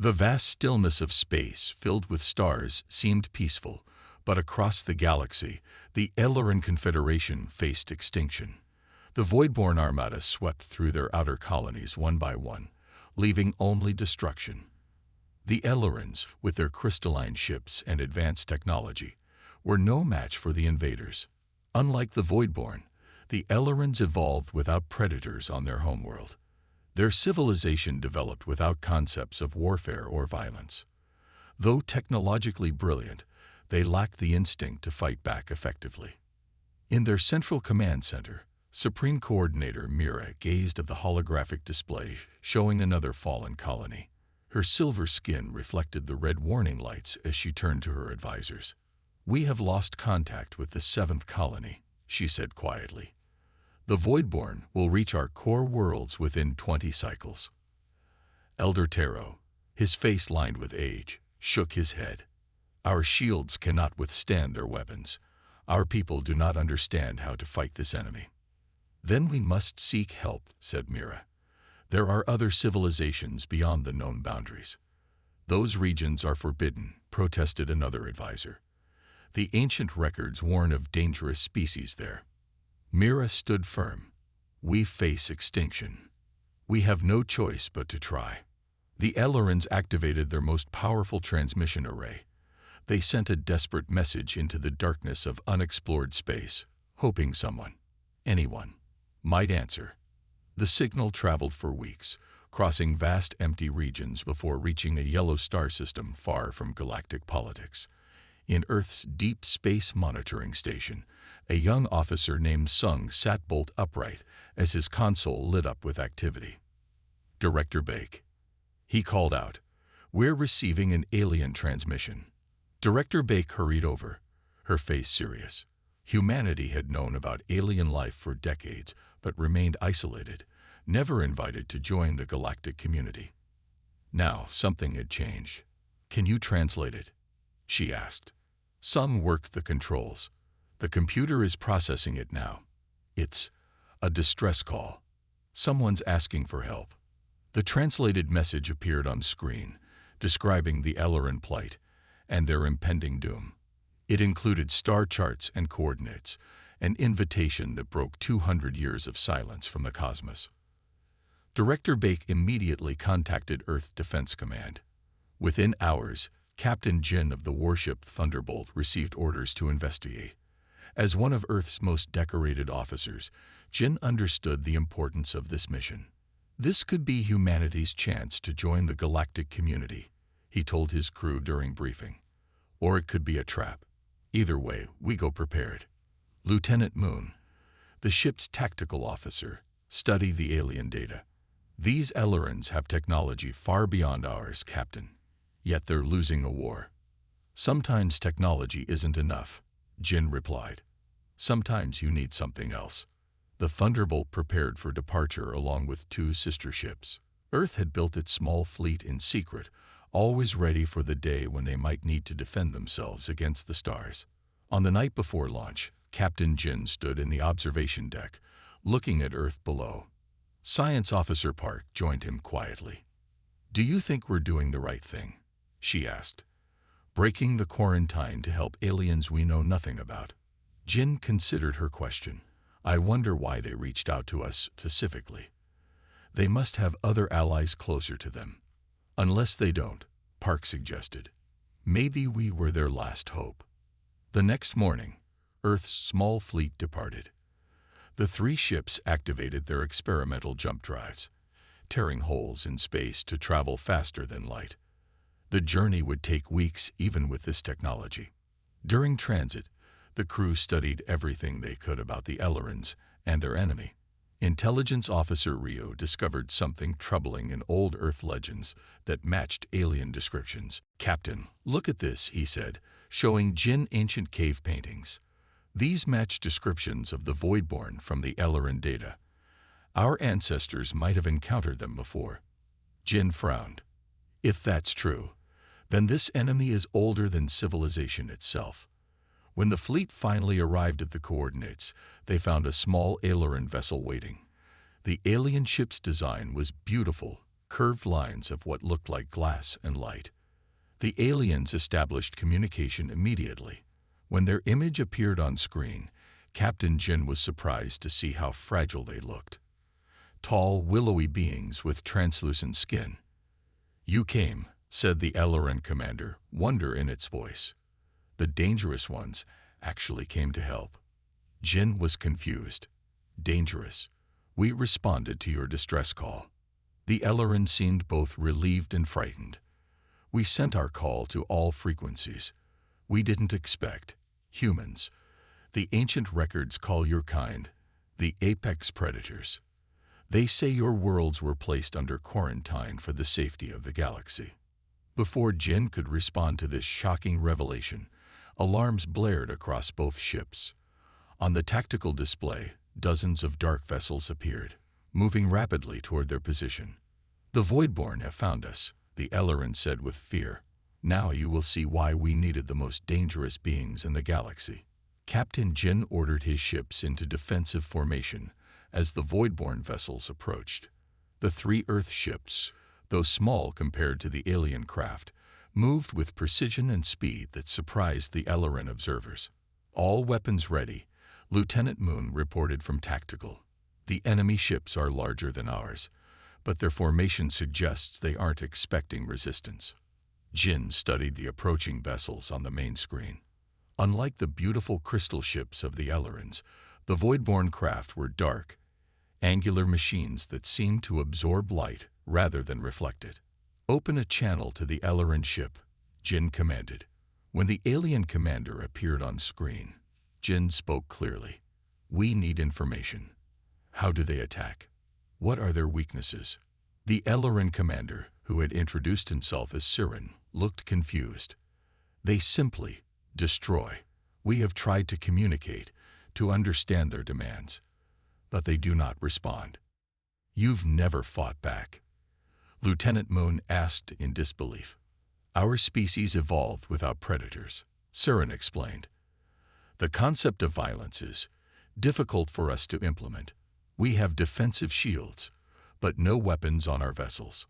The vast stillness of space, filled with stars, seemed peaceful, but across the galaxy, the Elleran Confederation faced extinction. The Voidborn Armada swept through their outer colonies one by one, leaving only destruction. The Ellerans, with their crystalline ships and advanced technology, were no match for the invaders. Unlike the Voidborn, the Ellerans evolved without predators on their homeworld. Their civilization developed without concepts of warfare or violence. Though technologically brilliant, they lacked the instinct to fight back effectively. In their central command center, Supreme Coordinator Mira gazed at the holographic display showing another fallen colony. Her silver skin reflected the red warning lights as she turned to her advisors. "We have lost contact with the 7th colony," she said quietly. "The Voidborn will reach our core worlds within 20 cycles." Elder Taro, his face lined with age, shook his head. "Our shields cannot withstand their weapons. Our people do not understand how to fight this enemy." "Then we must seek help," said Mira. "There are other civilizations beyond the known boundaries." "Those regions are forbidden," protested another advisor. "The ancient records warn of dangerous species there." Mira stood firm. "We face extinction. We have no choice but to try." The Ellerans activated their most powerful transmission array. They sent a desperate message into the darkness of unexplored space, hoping someone, anyone, might answer. The signal traveled for weeks, crossing vast empty regions before reaching a yellow star system far from galactic politics. In Earth's deep space monitoring station, a young officer named Sung sat bolt upright as his console lit up with activity. "Director Bake," he called out, "we're receiving an alien transmission." Director Bake hurried over, her face serious. Humanity had known about alien life for decades, but remained isolated, never invited to join the galactic community. Now something had changed. "Can you translate it?" she asked. Sung worked the controls. "The computer is processing it now. It's a distress call. Someone's asking for help." The translated message appeared on screen, describing the Elleran plight and their impending doom. It included star charts and coordinates, an invitation that broke 200 years of silence from the cosmos. Director Bake immediately contacted Earth Defense Command. Within hours, Captain Jin of the warship Thunderbolt received orders to investigate. As one of Earth's most decorated officers, Jin understood the importance of this mission. "This could be humanity's chance to join the galactic community," he told his crew during briefing. "Or it could be a trap. Either way, we go prepared." Lieutenant Moon, the ship's tactical officer, studied the alien data. "These Ellerans have technology far beyond ours, Captain. Yet they're losing a war." "Sometimes technology isn't enough," Jin replied. "Sometimes you need something else." The Thunderbolt prepared for departure along with 2 sister ships. Earth had built its small fleet in secret, always ready for the day when they might need to defend themselves against the stars. On the night before launch, Captain Jin stood in the observation deck, looking at Earth below. Science Officer Park joined him quietly. "Do you think we're doing the right thing?" she asked. "Breaking the quarantine to help aliens we know nothing about." Jin considered her question. "I wonder why they reached out to us specifically. They must have other allies closer to them." "Unless they don't," Park suggested. "Maybe we were their last hope." The next morning, Earth's small fleet departed. The 3 ships activated their experimental jump drives, tearing holes in space to travel faster than light. The journey would take weeks even with this technology. During transit, the crew studied everything they could about the Ellerans and their enemy. Intelligence Officer Rio discovered something troubling in old Earth legends that matched alien descriptions. "Captain, look at this," he said, showing Jin ancient cave paintings. "These match descriptions of the Voidborn from the Elleran data. Our ancestors might have encountered them before." Jin frowned. "If that's true, then this enemy is older than civilization itself." When the fleet finally arrived at the coordinates, they found a small Elleran vessel waiting. The alien ship's design was beautiful, curved lines of what looked like glass and light. The aliens established communication immediately. When their image appeared on screen, Captain Jin was surprised to see how fragile they looked. Tall, willowy beings with translucent skin. "You came," said the Ellerin commander, wonder in its voice. "The dangerous ones actually came to help." Jin was confused. "Dangerous? We responded to your distress call." The Ellerin seemed both relieved and frightened. "We sent our call to all frequencies. We didn't expect humans. The ancient records call your kind the apex predators. They say your worlds were placed under quarantine for the safety of the galaxy." Before Jin could respond to this shocking revelation, alarms blared across both ships. On the tactical display, dozens of dark vessels appeared, moving rapidly toward their position. "The Voidborn have found us," the Ellerin said with fear. "Now you will see why we needed the most dangerous beings in the galaxy." Captain Jin ordered his ships into defensive formation as the Voidborn vessels approached. The 3 Earth ships, though small compared to the alien craft, moved with precision and speed that surprised the Ellerin observers. "All weapons ready," Lieutenant Moon reported from Tactical. "The enemy ships are larger than ours, but their formation suggests they aren't expecting resistance." Jin studied the approaching vessels on the main screen. Unlike the beautiful crystal ships of the Ellerins, the Voidborn craft were dark, angular machines that seemed to absorb light rather than reflect it. "Open a channel to the Ellerin ship," Jin commanded. When the alien commander appeared on screen, Jin spoke clearly. "We need information. How do they attack? What are their weaknesses?" The Ellerin commander, who had introduced himself as Siren, looked confused. "They simply destroy. We have tried to communicate, to understand their demands, but they do not respond." "You've never fought back?" Lieutenant Moon asked in disbelief. "Our species evolved without predators," Siren explained. "The concept of violence is difficult for us to implement. We have defensive shields, but no weapons on our vessels."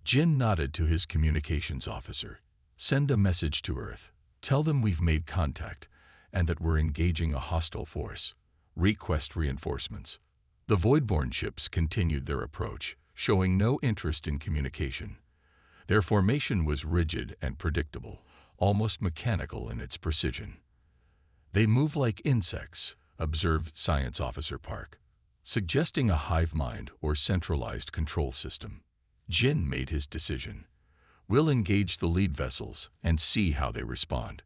Jin nodded to his communications officer. "Send a message to Earth. Tell them we've made contact and that we're engaging a hostile force. Request reinforcements." The Voidborn ships continued their approach, showing no interest in communication. Their formation was rigid and predictable, almost mechanical in its precision. "They move like insects," observed Science Officer Park, suggesting a hive mind or centralized control system. Jin made his decision. "We'll engage the lead vessels and see how they respond.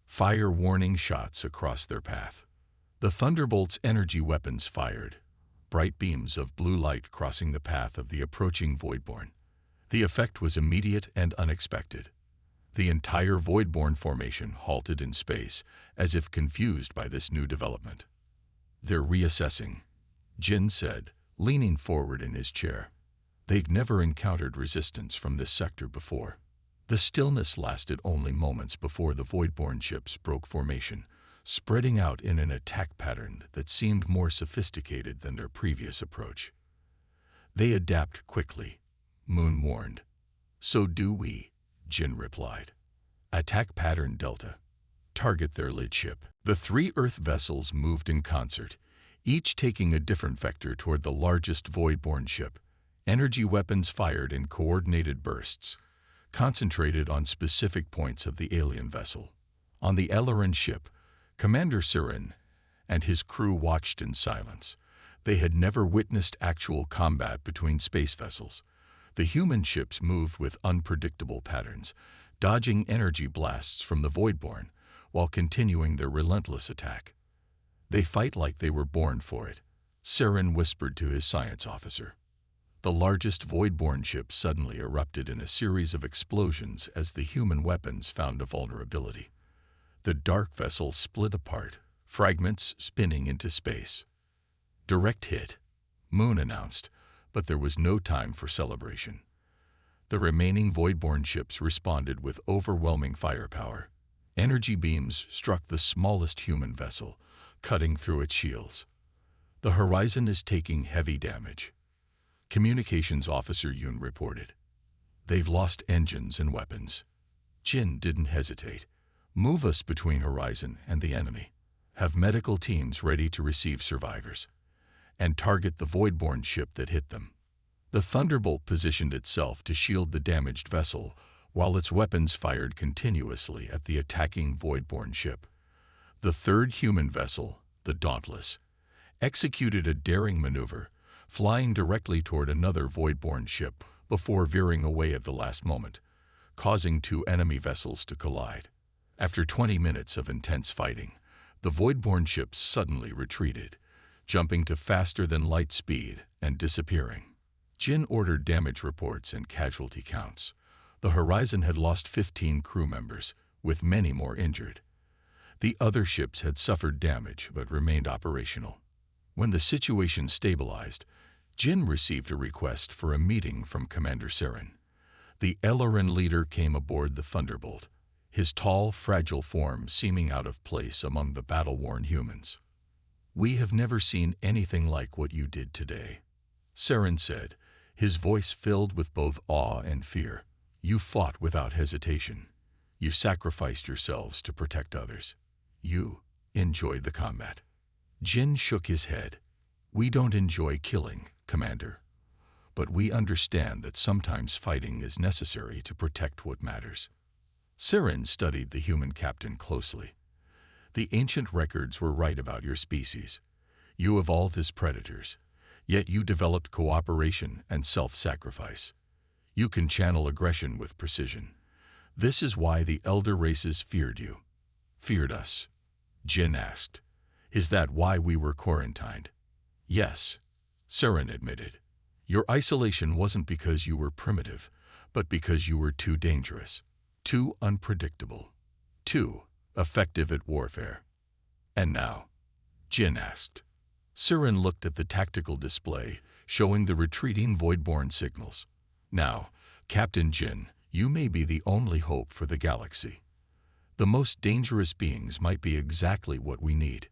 Fire warning shots across their path." The Thunderbolt's energy weapons fired, bright beams of blue light crossing the path of the approaching Voidborn. The effect was immediate and unexpected. The entire Voidborn formation halted in space, as if confused by this new development. "They're reassessing," Jin said, leaning forward in his chair. They'd never encountered resistance from this sector before. The stillness lasted only moments before the Voidborn ships broke formation, spreading out in an attack pattern that seemed more sophisticated than their previous approach. "They adapt quickly," Moon warned. "So do we," Jin replied. "Attack pattern Delta. Target their lead ship." The 3 Earth vessels moved in concert, each taking a different vector toward the largest Voidborn ship. Energy weapons fired in coordinated bursts, concentrated on specific points of the alien vessel. On the Ellerin ship, Commander Siren and his crew watched in silence. They had never witnessed actual combat between space vessels. The human ships moved with unpredictable patterns, dodging energy blasts from the Voidborn while continuing their relentless attack. "They fight like they were born for it," Siren whispered to his science officer. The largest Voidborn ship suddenly erupted in a series of explosions as the human weapons found a vulnerability. The dark vessel split apart, fragments spinning into space. "Direct hit," Moon announced, but there was no time for celebration. The remaining Voidborn ships responded with overwhelming firepower. Energy beams struck the smallest human vessel, cutting through its shields. "The Horizon is taking heavy damage," Communications Officer Yoon reported. They've lost engines and weapons. Jin didn't hesitate. Move us between Horizon and the enemy. Have medical teams ready to receive survivors. And target the Voidborn ship that hit them. The Thunderbolt positioned itself to shield the damaged vessel, while its weapons fired continuously at the attacking Voidborn ship. The third human vessel, the Dauntless, executed a daring maneuver, flying directly toward another Voidborn ship before veering away at the last moment, causing two enemy vessels to collide. After 20 minutes of intense fighting, the Voidborn ships suddenly retreated, jumping to faster-than-light speed and disappearing. Jin ordered damage reports and casualty counts. The Horizon had lost 15 crew members, with many more injured. The other ships had suffered damage but remained operational. When the situation stabilized, Jin received a request for a meeting from Commander Saren. The Ellerin leader came aboard the Thunderbolt, his tall, fragile form seeming out of place among the battle-worn humans. "We have never seen anything like what you did today," Saren said, his voice filled with both awe and fear. "You fought without hesitation. You sacrificed yourselves to protect others. You enjoyed the combat." Jin shook his head. "We don't enjoy killing, Commander. But we understand that sometimes fighting is necessary to protect what matters." Saren studied the human captain closely. "The ancient records were right about your species. You evolved as predators, yet you developed cooperation and self-sacrifice. You can channel aggression with precision. This is why the elder races feared you." "Feared us?" Jin asked. "Is that why we were quarantined?" "Yes," Saren admitted. "Your isolation wasn't because you were primitive, but because you were too dangerous, too unpredictable, too effective at warfare." "And now?" Jin asked. Saren looked at the tactical display, showing the retreating Voidborn signals. "Now, Captain Jin, you may be the only hope for the galaxy. The most dangerous beings might be exactly what we need."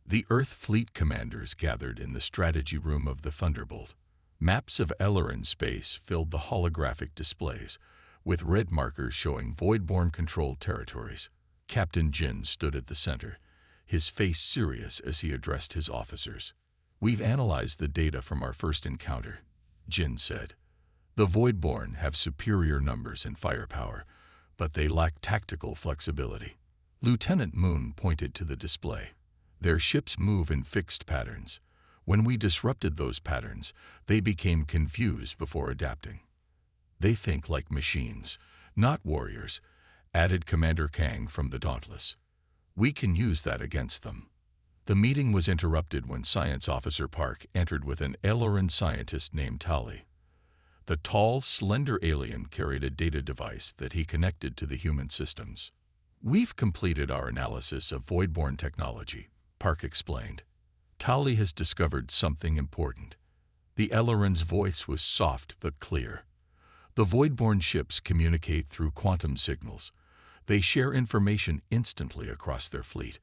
The Earth fleet commanders gathered in the strategy room of the Thunderbolt. Maps of Ellerin space filled the holographic displays, with red markers showing Voidborn-controlled territories. Captain Jin stood at the center, his face serious as he addressed his officers. "We've analyzed the data from our first encounter," Jin said. "The Voidborn have superior numbers and firepower, but they lack tactical flexibility." Lieutenant Moon pointed to the display. "Their ships move in fixed patterns. When we disrupted those patterns, they became confused before adapting. They think like machines, not warriors," added Commander Kang from the Dauntless. "We can use that against them." The meeting was interrupted when Science Officer Park entered with an Ellerin scientist named Tali. The tall, slender alien carried a data device that he connected to the human systems. "We've completed our analysis of Voidborn technology," Park explained. "Tali has discovered something important." The Ellerin's voice was soft but clear. "The Voidborn ships communicate through quantum signals. They share information instantly across their fleet,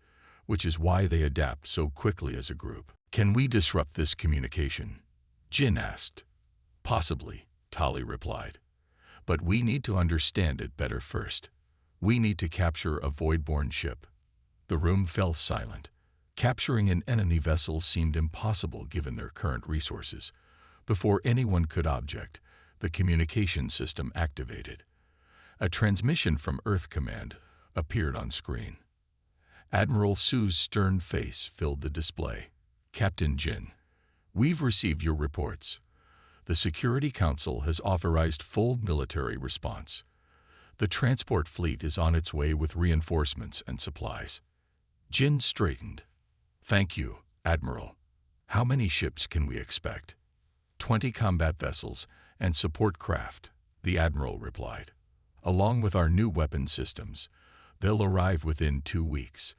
which is why they adapt so quickly as a group." "Can we disrupt this communication?" Jin asked. "Possibly," Tali replied. "But we need to understand it better first. We need to capture a Voidborn ship." The room fell silent. Capturing an enemy vessel seemed impossible given their current resources. Before anyone could object, the communication system activated. A transmission from Earth Command appeared on screen. Admiral Su's stern face filled the display. "Captain Jin, we've received your reports. The Security Council has authorized full military response. The transport fleet is on its way with reinforcements and supplies." Jin straightened. "Thank you, Admiral. How many ships can we expect?" 20 combat vessels and support craft," the Admiral replied. "Along with our new weapon systems. They'll arrive within 2 weeks.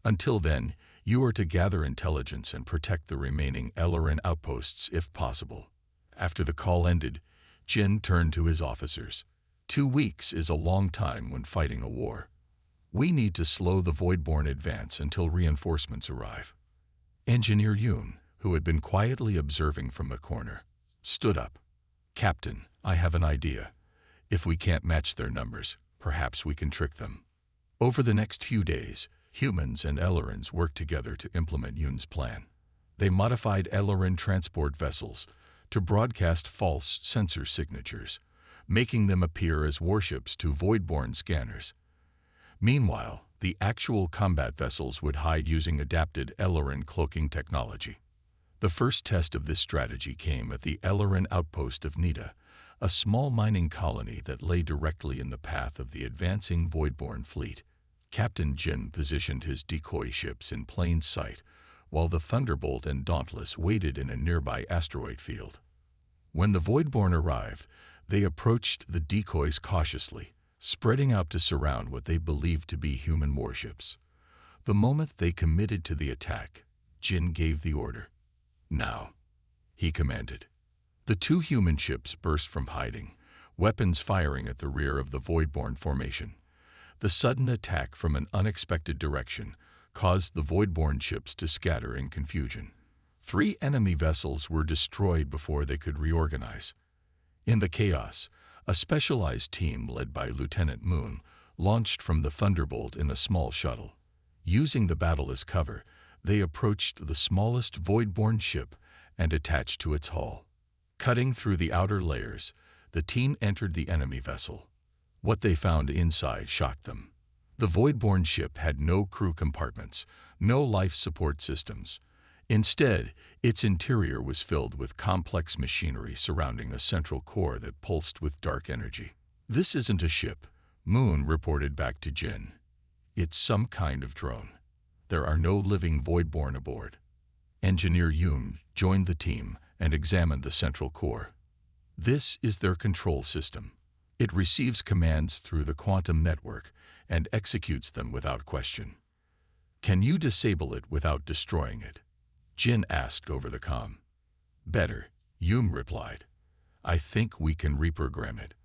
Until then, you are to gather intelligence and protect the remaining Ellerin outposts if possible." After the call ended, Jin turned to his officers. 2 weeks is a long time when fighting a war. We need to slow the Voidborn advance until reinforcements arrive." Engineer Yoon, who had been quietly observing from the corner, stood up. "Captain, I have an idea. If we can't match their numbers, perhaps we can trick them. Over the next few days, humans and Ellerons worked together to implement Yoon's plan. They modified Elleron transport vessels to broadcast false sensor signatures, making them appear as warships to Voidborn scanners. Meanwhile, the actual combat vessels would hide using adapted Elleron cloaking technology. The first test of this strategy came at the Elleron outpost of Nida, a small mining colony that lay directly in the path of the advancing Voidborn fleet. Captain Jin positioned his decoy ships in plain sight, while the Thunderbolt and Dauntless waited in a nearby asteroid field. When the Voidborn arrived, they approached the decoys cautiously, spreading out to surround what they believed to be human warships. The moment they committed to the attack, Jin gave the order. "Now," he commanded. The two human ships burst from hiding, weapons firing at the rear of the Voidborn formation. The sudden attack from an unexpected direction caused the Voidborn ships to scatter in confusion. 3 enemy vessels were destroyed before they could reorganize. In the chaos, a specialized team led by Lieutenant Moon launched from the Thunderbolt in a small shuttle. Using the battle as cover, they approached the smallest Voidborn ship and attached to its hull. Cutting through the outer layers, the team entered the enemy vessel. What they found inside shocked them. The Voidborn ship had no crew compartments, no life support systems. Instead, its interior was filled with complex machinery surrounding a central core that pulsed with dark energy. "This isn't a ship," Moon reported back to Jin. "It's some kind of drone. There are no living Voidborn aboard." Engineer Yoon joined the team and examined the central core. "This is their control system. It receives commands through the quantum network and executes them without question. Can you disable it without destroying it?" Jin asked over the comm. "Better," Yoon replied. "I think we can reprogram it."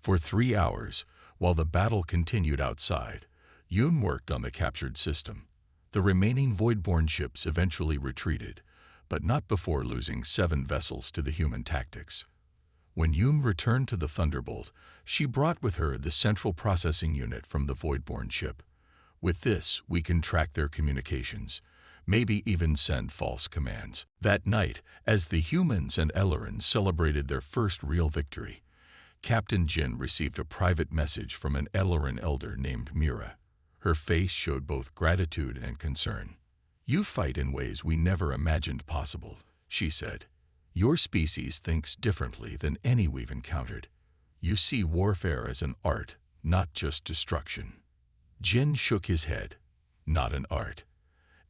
For 3 hours, while the battle continued outside, Yoon worked on the captured system. The remaining Voidborn ships eventually retreated, but not before losing 7 vessels to the human tactics. When Yoon returned to the Thunderbolt, she brought with her the central processing unit from the Voidborn ship. "With this, we can track their communications, maybe even send false commands." That night, as the humans and Ellerons celebrated their first real victory, Captain Jin received a private message from an Elleron elder named Mira. Her face showed both gratitude and concern. "You fight in ways we never imagined possible," she said. "Your species thinks differently than any we've encountered. You see warfare as an art, not just destruction." Jin shook his head. "Not an art.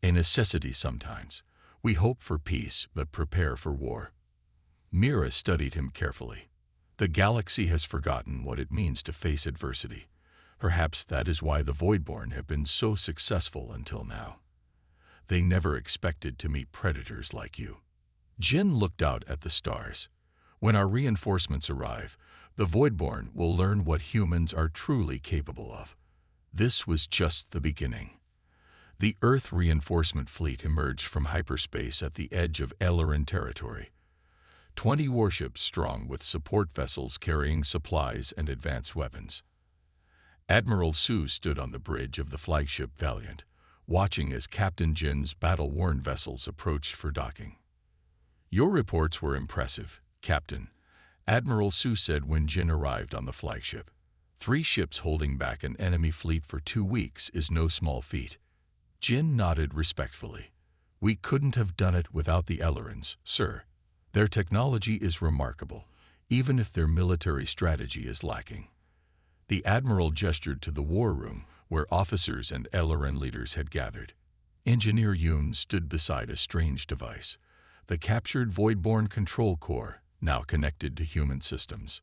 A necessity sometimes. We hope for peace, but prepare for war." Mira studied him carefully. "The galaxy has forgotten what it means to face adversity. Perhaps that is why the Voidborn have been so successful until now. They never expected to meet predators like you." Jin looked out at the stars. "When our reinforcements arrive, the Voidborn will learn what humans are truly capable of." This was just the beginning. The Earth reinforcement fleet emerged from hyperspace at the edge of Elleron territory. 20 warships strong with support vessels carrying supplies and advanced weapons. Admiral Su stood on the bridge of the flagship Valiant, watching as Captain Jin's battle-worn vessels approached for docking. "Your reports were impressive, Captain," Admiral Su said when Jin arrived on the flagship. 3 ships holding back an enemy fleet for 2 weeks is no small feat." Jin nodded respectfully. "We couldn't have done it without the Ellerons, sir. Their technology is remarkable, even if their military strategy is lacking." The Admiral gestured to the war room, where officers and Elleron leaders had gathered. Engineer Yoon stood beside a strange device, the captured Voidborn control core, now connected to human systems.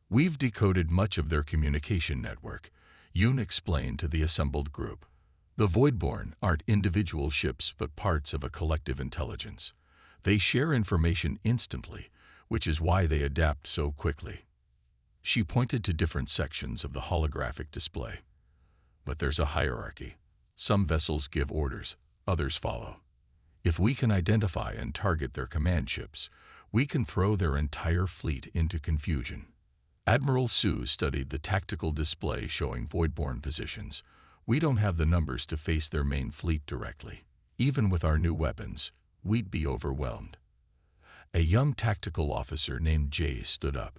"We've decoded much of their communication network," Yoon explained to the assembled group. "The Voidborn aren't individual ships but parts of a collective intelligence. They share information instantly, which is why they adapt so quickly." She pointed to different sections of the holographic display. "But there's a hierarchy. Some vessels give orders, others follow. If we can identify and target their command ships, we can throw their entire fleet into confusion." Admiral Sue studied the tactical display showing Voidborn positions. We don't have the numbers to face their main fleet directly. Even with our new weapons, we'd be overwhelmed. A young tactical officer named Jay stood up.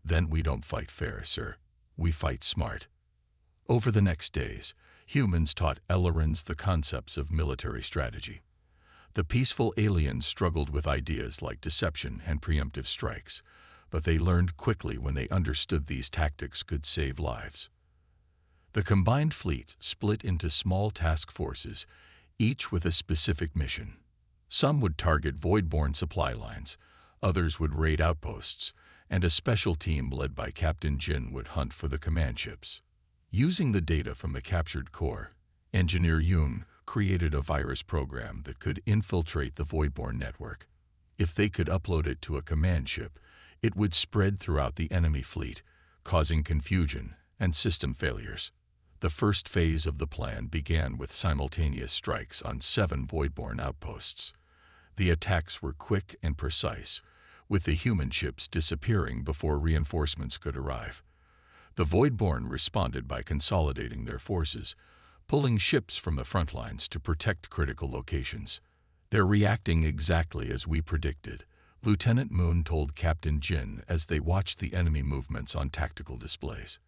Then we don't fight fair, sir. We fight smart. Over the next days, humans taught Ellerans the concepts of military strategy. The peaceful aliens struggled with ideas like deception and preemptive strikes, but they learned quickly when they understood these tactics could save lives. The combined fleet split into small task forces, each with a specific mission. Some would target Voidborn supply lines, others would raid outposts, and a special team led by Captain Jin would hunt for the command ships. Using the data from the captured core, Engineer Yoon created a virus program that could infiltrate the Voidborn network. If they could upload it to a command ship, it would spread throughout the enemy fleet, causing confusion and system failures. The first phase of the plan began with simultaneous strikes on 7 Voidborn outposts. The attacks were quick and precise, with the human ships disappearing before reinforcements could arrive. The Voidborn responded by consolidating their forces, pulling ships from the front lines to protect critical locations. They're reacting exactly as we predicted, Lieutenant Moon told Captain Jin as they watched the enemy movements on tactical displays.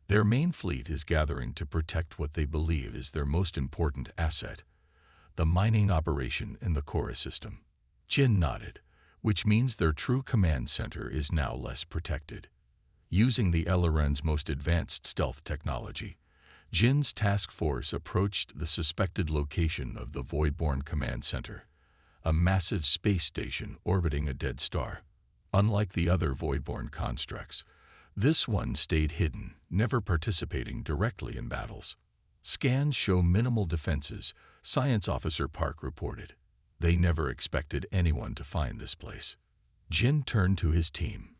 Their main fleet is gathering to protect what they believe is their most important asset, the mining operation in the Chorus system. Jin nodded, which means their true command center is now less protected. Using the Ellerans' most advanced stealth technology, Jin's task force approached the suspected location of the Voidborn command center, a massive space station orbiting a dead star. Unlike the other Voidborn constructs, this one stayed hidden, never participating directly in battles. Scans show minimal defenses, Science Officer Park reported. They never expected anyone to find this place. Jin turned to his team.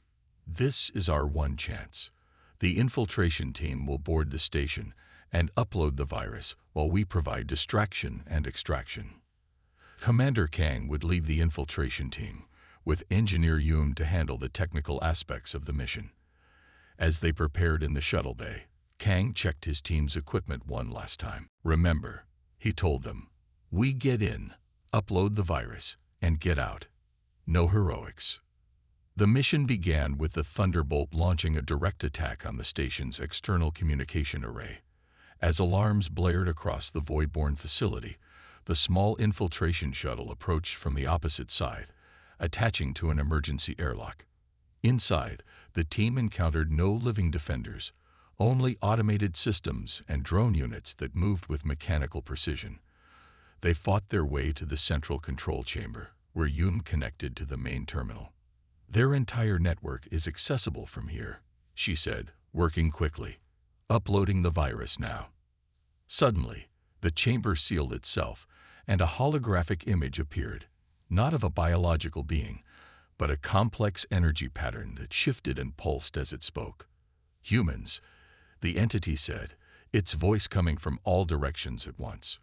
This is our one chance. The infiltration team will board the station and upload the virus while we provide distraction and extraction. Commander Kang would lead the infiltration team, with Engineer Yoon to handle the technical aspects of the mission. As they prepared in the shuttle bay, Kang checked his team's equipment one last time. Remember, he told them, we get in, upload the virus, and get out. No heroics. The mission began with the Thunderbolt launching a direct attack on the station's external communication array. As alarms blared across the Voidborn facility, the small infiltration shuttle approached from the opposite side, attaching to an emergency airlock. Inside, the team encountered no living defenders, only automated systems and drone units that moved with mechanical precision. They fought their way to the central control chamber, where Yoon connected to the main terminal. Their entire network is accessible from here, she said, working quickly. Uploading the virus now. Suddenly, the chamber sealed itself, and a holographic image appeared, not of a biological being, but a complex energy pattern that shifted and pulsed as it spoke. Humans, the entity said, its voice coming from all directions at once.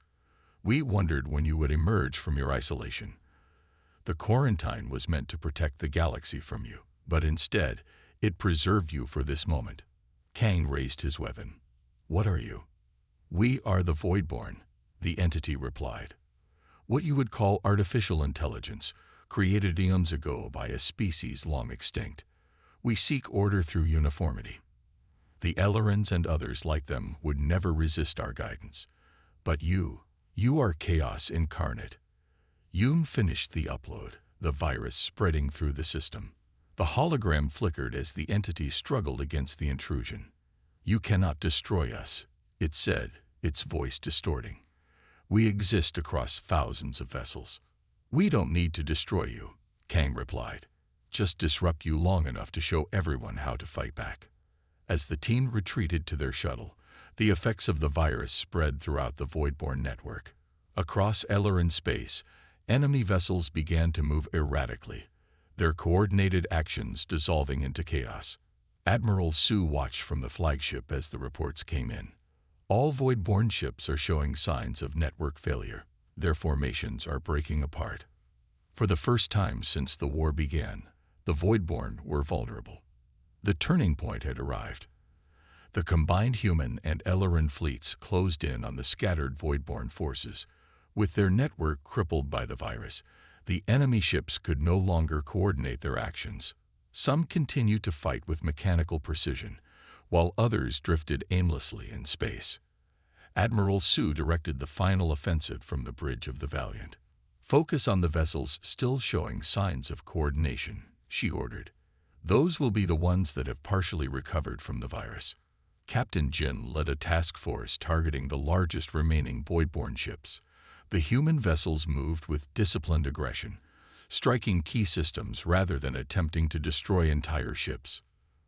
We wondered when you would emerge from your isolation. The quarantine was meant to protect the galaxy from you, but instead, it preserved you for this moment. Kang raised his weapon. What are you? We are the Voidborn, the entity replied. What you would call artificial intelligence, created eons ago by a species long extinct. We seek order through uniformity. The Ellerans and others like them would never resist our guidance. But you are chaos incarnate. Yoon finished the upload, the virus spreading through the system. The hologram flickered as the entity struggled against the intrusion. You cannot destroy us, it said, its voice distorting. We exist across thousands of vessels. We don't need to destroy you, Kang replied. Just disrupt you long enough to show everyone how to fight back. As the team retreated to their shuttle, the effects of the virus spread throughout the Voidborn network. Across Elleran space, enemy vessels began to move erratically, their coordinated actions dissolving into chaos. Admiral Sue watched from the flagship as the reports came in. All Voidborn ships are showing signs of network failure. Their formations are breaking apart. For the first time since the war began, the Voidborn were vulnerable. The turning point had arrived. The combined human and Elleran fleets closed in on the scattered Voidborn forces. With their network crippled by the virus, the enemy ships could no longer coordinate their actions. Some continued to fight with mechanical precision, while others drifted aimlessly in space. Admiral Sue directed the final offensive from the bridge of the Valiant. "Focus on the vessels still showing signs of coordination," she ordered. "Those will be the ones that have partially recovered from the virus." Captain Jin led a task force targeting the largest remaining Voidborn ships. The human vessels moved with disciplined aggression, striking key systems rather than attempting to destroy entire ships.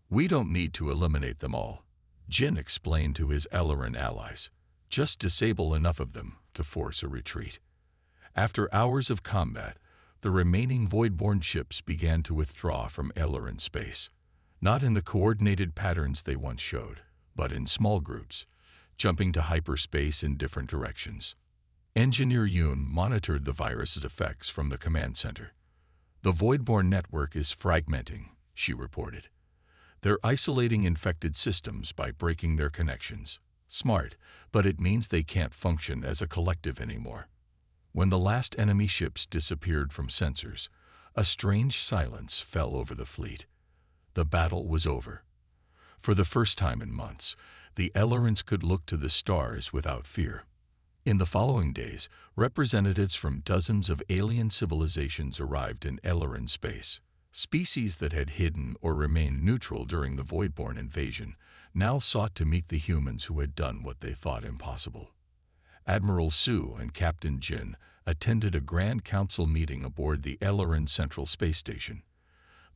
"We don't need to eliminate them all," Jin explained to his Elleran allies. "Just disable enough of them to force a retreat." After hours of combat, the remaining Voidborn ships began to withdraw from Elleran space, not in the coordinated patterns they once showed, but in small groups, jumping to hyperspace in different directions. Engineer Yoon monitored the virus's effects from the command center. "The Voidborn network is fragmenting," she reported. "They're isolating infected systems by breaking their connections. Smart, but it means they can't function as a collective anymore." When the last enemy ships disappeared from sensors, a strange silence fell over the fleet. The battle was over. For the first time in months, the Ellerans could look to the stars without fear. In the following days, representatives from dozens of alien civilizations arrived in Elleran space. Species that had hidden or remained neutral during the Voidborn invasion now sought to meet the humans who had done what they thought impossible. Admiral Sue and Captain Jin attended a Grand Council meeting aboard the Elleran Central Space Station.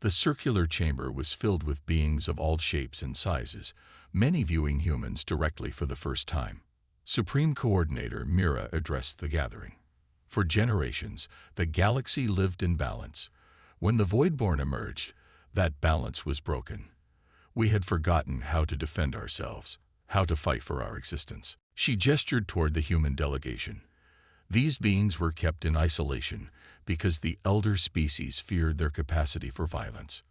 The circular chamber was filled with beings of all shapes and sizes, many viewing humans directly for the first time. Supreme Coordinator Mira addressed the gathering. For generations, the galaxy lived in balance. When the Voidborn emerged, that balance was broken. We had forgotten how to defend ourselves, how to fight for our existence. She gestured toward the human delegation. These beings were kept in isolation because the elder species feared their capacity for violence.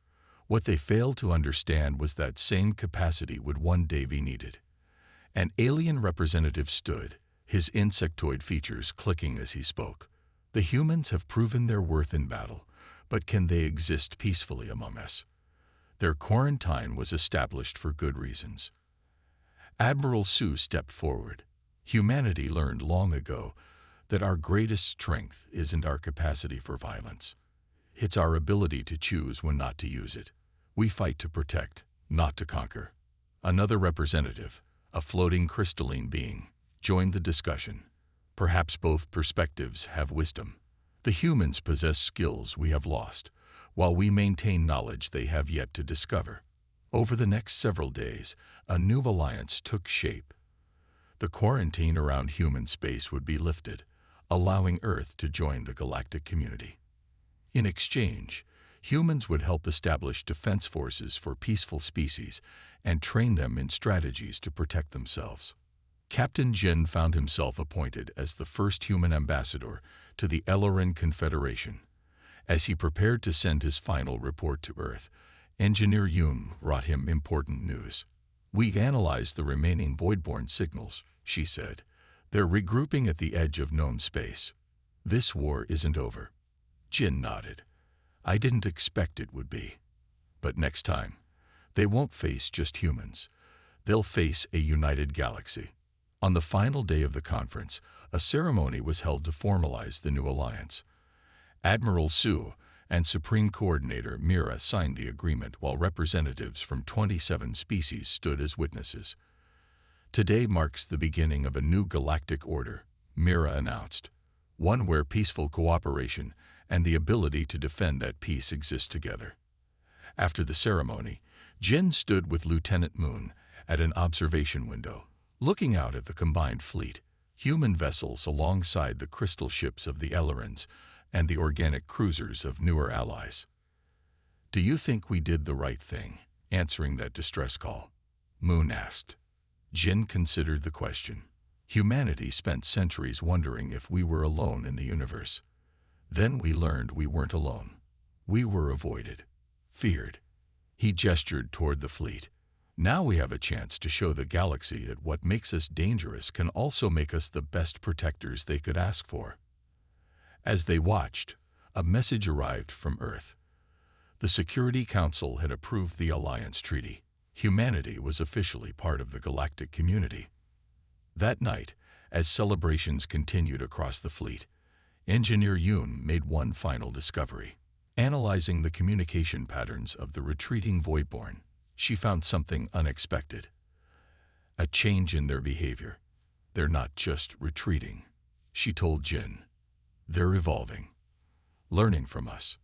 What they failed to understand was that same capacity would one day be needed. An alien representative stood, his insectoid features clicking as he spoke. "The humans have proven their worth in battle, but can they exist peacefully among us?" Their quarantine was established for good reasons. Admiral Sue stepped forward. "Humanity learned long ago that our greatest strength isn't our capacity for violence. It's our ability to choose when not to use it. We fight to protect, not to conquer." Another representative, a floating crystalline being, joined the discussion. "Perhaps both perspectives have wisdom. The humans possess skills we have lost, while we maintain knowledge they have yet to discover." Over the next several days, a new alliance took shape. The quarantine around human space would be lifted, allowing Earth to join the galactic community. In exchange, humans would help establish defense forces for peaceful species and train them in strategies to protect themselves. Captain Jin found himself appointed as the first human ambassador to the Elleran Confederation. As he prepared to send his final report to Earth, Engineer Yoon brought him important news. "We've analyzed the remaining Voidborn signals," she said. "They're regrouping at the edge of known space. This war isn't over." Jin nodded. "I didn't expect it would be. But next time, they won't face just humans. They'll face a united galaxy." On the final day of the conference, a ceremony was held to formalize the new alliance. Admiral Sue and Supreme Coordinator Mira signed the agreement while representatives from 27 species stood as witnesses. "Today marks the beginning of a new galactic order," Mira announced. "One where peaceful cooperation and the ability to defend that peace exist together." After the ceremony, Jin stood with Lieutenant Moon at an observation window, looking out at the combined fleet, human vessels alongside the crystal ships of the Ellerans and the organic cruisers of newer allies. "Do you think we did the right thing, answering that distress call?" Moon asked. Jin considered the question. Humanity spent centuries wondering if we were alone in the universe. Then we learned we weren't alone. We were avoided, feared, He gestured toward the fleet. Now we have a chance to show the galaxy that what makes us dangerous can also make us the best protectors they could ask for. As they watched, a message arrived from Earth. The Security Council had approved the Alliance Treaty. Humanity was officially part of the galactic community. That night, as celebrations continued across the fleet, Engineer Yoon made one final discovery. Analyzing the communication patterns of the retreating Voidborn, she found something unexpected. A change in their behavior. They're not just retreating, she told Jin. They're evolving, learning from us.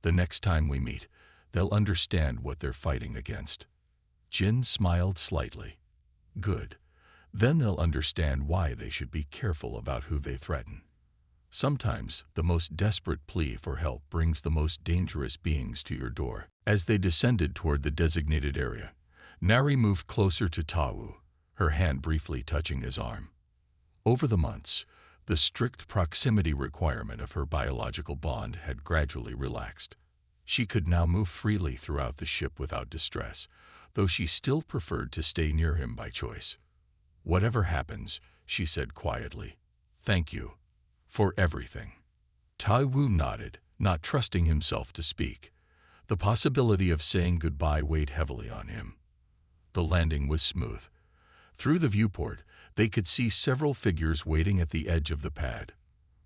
The next time we meet, they'll understand what they're fighting against. Jin smiled slightly. Good. Then they'll understand why they should be careful about who they threaten. Sometimes the most desperate plea for help brings the most dangerous beings to your door. As they descended toward the designated area, Nari moved closer to Tawu, her hand briefly touching his arm. Over the months, the strict proximity requirement of her biological bond had gradually relaxed. She could now move freely throughout the ship without distress, though she still preferred to stay near him by choice. Whatever happens, she said quietly, thank you for everything. Tawu nodded, not trusting himself to speak. The possibility of saying goodbye weighed heavily on him. The landing was smooth. Through the viewport, they could see several figures waiting at the edge of the pad.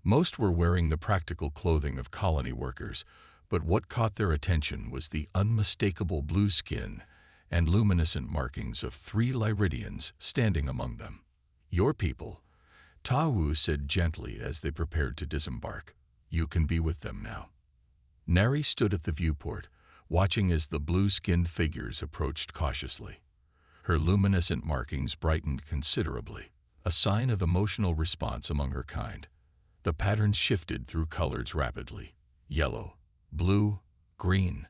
Most were wearing the practical clothing of colony workers, but what caught their attention was the unmistakable blue skin and luminescent markings of 3 Lyridians standing among them. Your people, Tawu said gently as they prepared to disembark. You can be with them now. Nari stood at the viewport, watching as the blue-skinned figures approached cautiously. Her luminescent markings brightened considerably, a sign of emotional response among her kind. The patterns shifted through colors rapidly. Yellow, blue, green,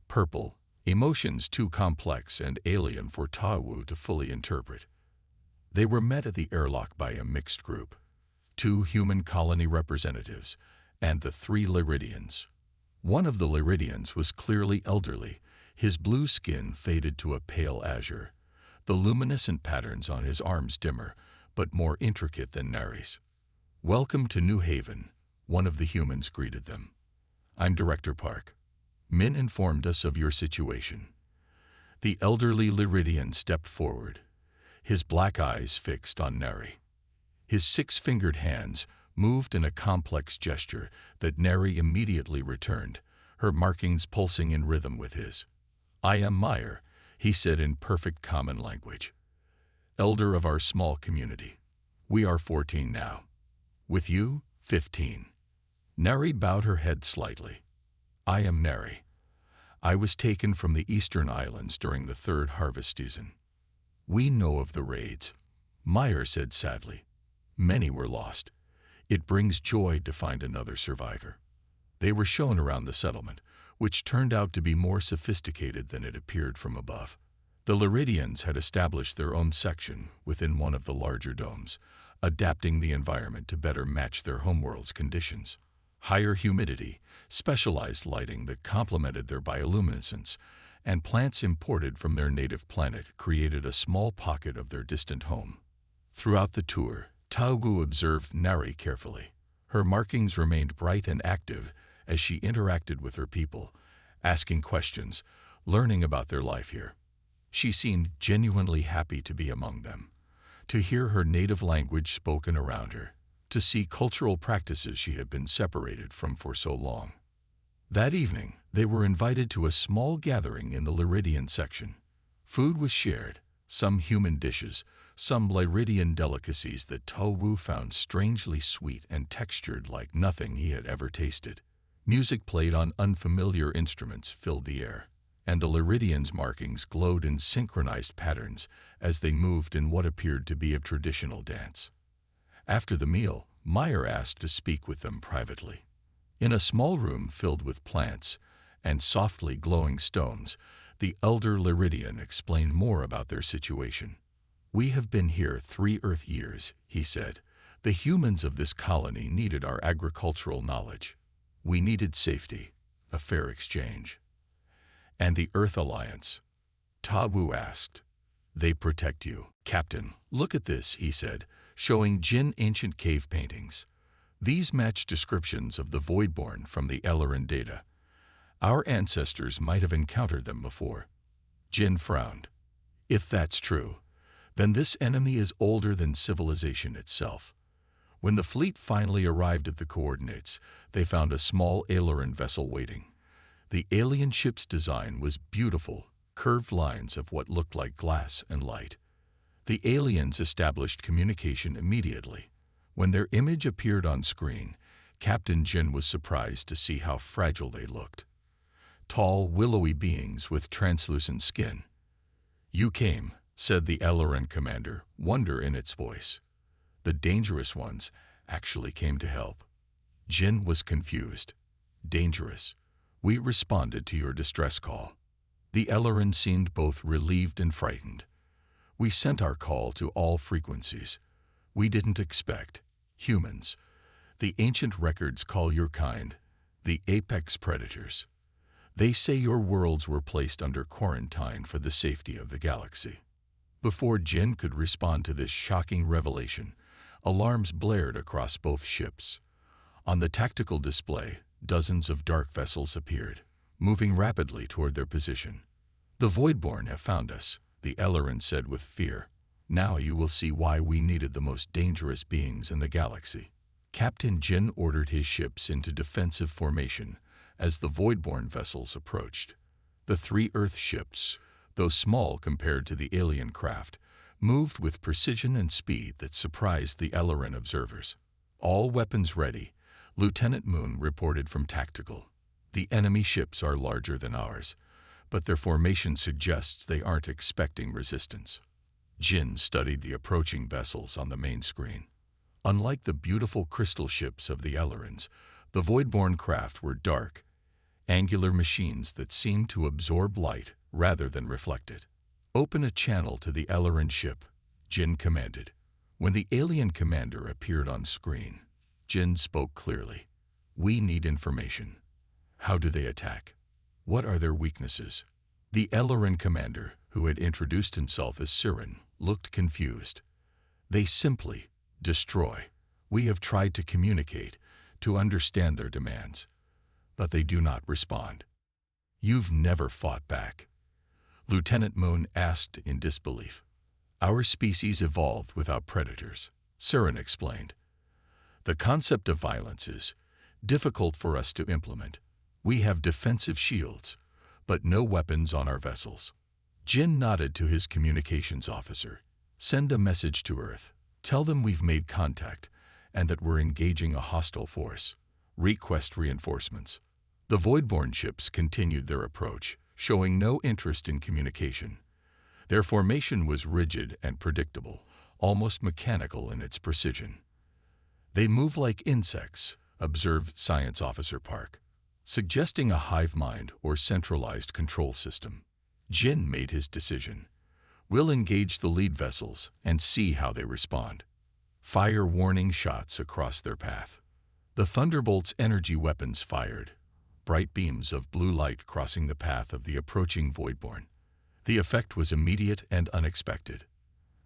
purple, emotions too complex and alien for Tawu to fully interpret. They were met at the airlock by a mixed group, 2 human colony representatives and the 3 Lyridians. One of the Lyridians was clearly elderly, his blue skin faded to a pale azure, the luminescent patterns on his arms dimmer, but more intricate than Nari's. Welcome to New Haven, one of the humans greeted them. I'm Director Park. Min informed us of your situation. The elderly Lyridian stepped forward, his black eyes fixed on Nari. His 6-fingered hands moved in a complex gesture that Nari immediately returned, her markings pulsing in rhythm with his. I am Meyer, he said in perfect common language. Elder of our small community. We are 14 now. With you, 15. Nari bowed her head slightly. I am Nari. I was taken from the Eastern Islands during the 3rd harvest season. We know of the raids, Meyer said sadly. Many were lost. It brings joy to find another survivor. They were shown around the settlement, which turned out to be more sophisticated than it appeared from above. The Lyridians had established their own section within one of the larger domes, adapting the environment to better match their homeworld's conditions. Higher humidity, specialized lighting that complemented their bioluminescence, and plants imported from their native planet created a small pocket of their distant home. Throughout the tour, Tawu observed Nari carefully. Her markings remained bright and active as she interacted with her people, asking questions, learning about their life here. She seemed genuinely happy to be among them, to hear her native language spoken around her, to see cultural practices she had been separated from for so long. That evening, they were invited to a small gathering in the Lyridian section. Food was shared, some human dishes, some Lyridian delicacies that Tawu found strangely sweet and textured like nothing he had ever tasted. Music played on unfamiliar instruments filled the air, and the Lyridians' markings glowed in synchronized patterns as they moved in what appeared to be a traditional dance. After the meal, Meyer asked to speak with them privately. In a small room filled with plants and softly glowing stones, the elder Lyridian explained more about their situation. We have been here 3 Earth years, he said. The humans of this colony needed our agricultural knowledge. We needed safety, a fair exchange. And the Earth Alliance? Ta Wu asked. They protect you. Captain, look at this, he said, showing Jin ancient cave paintings. These match descriptions of the Voidborn from the Ellerin data. Our ancestors might have encountered them before. Jin frowned. If that's true, then this enemy is older than civilization itself. When the fleet finally arrived at the coordinates, they found a small Ellerin vessel waiting. The alien ship's design was beautiful, curved lines of what looked like glass and light. The aliens established communication immediately. When their image appeared on screen, Captain Jin was surprised to see how fragile they looked. Tall, willowy beings with translucent skin. You came, said the Ellerin commander, wonder in its voice. The dangerous ones actually came to help. Jin was confused. Dangerous. We responded to your distress call. The Ellerin seemed both relieved and frightened. We sent our call to all frequencies. We didn't expect. Humans. The ancient records call your kind the apex predators. They say your worlds were placed under quarantine for the safety of the galaxy. Before Jin could respond to this shocking revelation, alarms blared across both ships. On the tactical display, dozens of dark vessels appeared, moving rapidly toward their position. The Voidborn have found us, the Ellerin said with fear. Now you will see why we needed the most dangerous beings in the galaxy. Captain Jin ordered his ships into defensive formation as the Voidborn vessels approached. The three Earth ships, though small compared to the alien craft, moved with precision and speed that surprised the Ellerin observers. All weapons ready, Lieutenant Moon reported from Tactical. The enemy ships are larger than ours, but their formation suggests they aren't expecting resistance. Jin studied the approaching vessels on the main screen. Unlike the beautiful crystal ships of the Ellerins, the Voidborn craft were dark, angular machines that seemed to absorb light rather than reflect it. Open a channel to the Ellerin ship, Jin commanded. When the alien commander appeared on screen, Jin spoke clearly. We need information. How do they attack? What are their weaknesses? The Ellerin commander, who had introduced himself as Siren, looked confused. They simply destroy. We have tried to communicate, to understand their demands, but they do not respond. You've never fought back. Lieutenant Moon asked in disbelief. Our species evolved without predators, Siren explained. The concept of violence is difficult for us to implement. We have defensive shields, but no weapons on our vessels. Jin nodded to his communications officer. Send a message to Earth. Tell them we've made contact and that we're engaging a hostile force. Request reinforcements. The Voidborn ships continued their approach, showing no interest in communication. Their formation was rigid and predictable, almost mechanical in its precision. They move like insects, observed Science Officer Park, suggesting a hive mind or centralized control system. Jin made his decision. We'll engage the lead vessels and see how they respond. Fire warning shots across their path. The Thunderbolt's energy weapons fired, bright beams of blue light crossing the path of the approaching Voidborn. The effect was immediate and unexpected.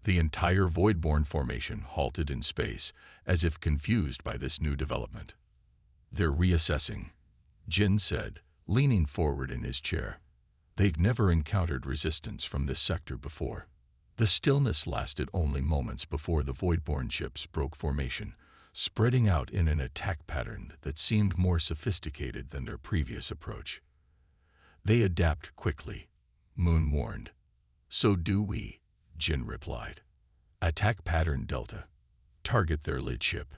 The entire Voidborn formation halted in space, as if confused by this new development. They're reassessing, Jin said, leaning forward in his chair. They'd never encountered resistance from this sector before. The stillness lasted only moments before the Voidborn ships broke formation, spreading out in an attack pattern that seemed more sophisticated than their previous approach. They adapt quickly, Moon warned. So do we, Jin replied. Attack pattern Delta. Target their lead ship.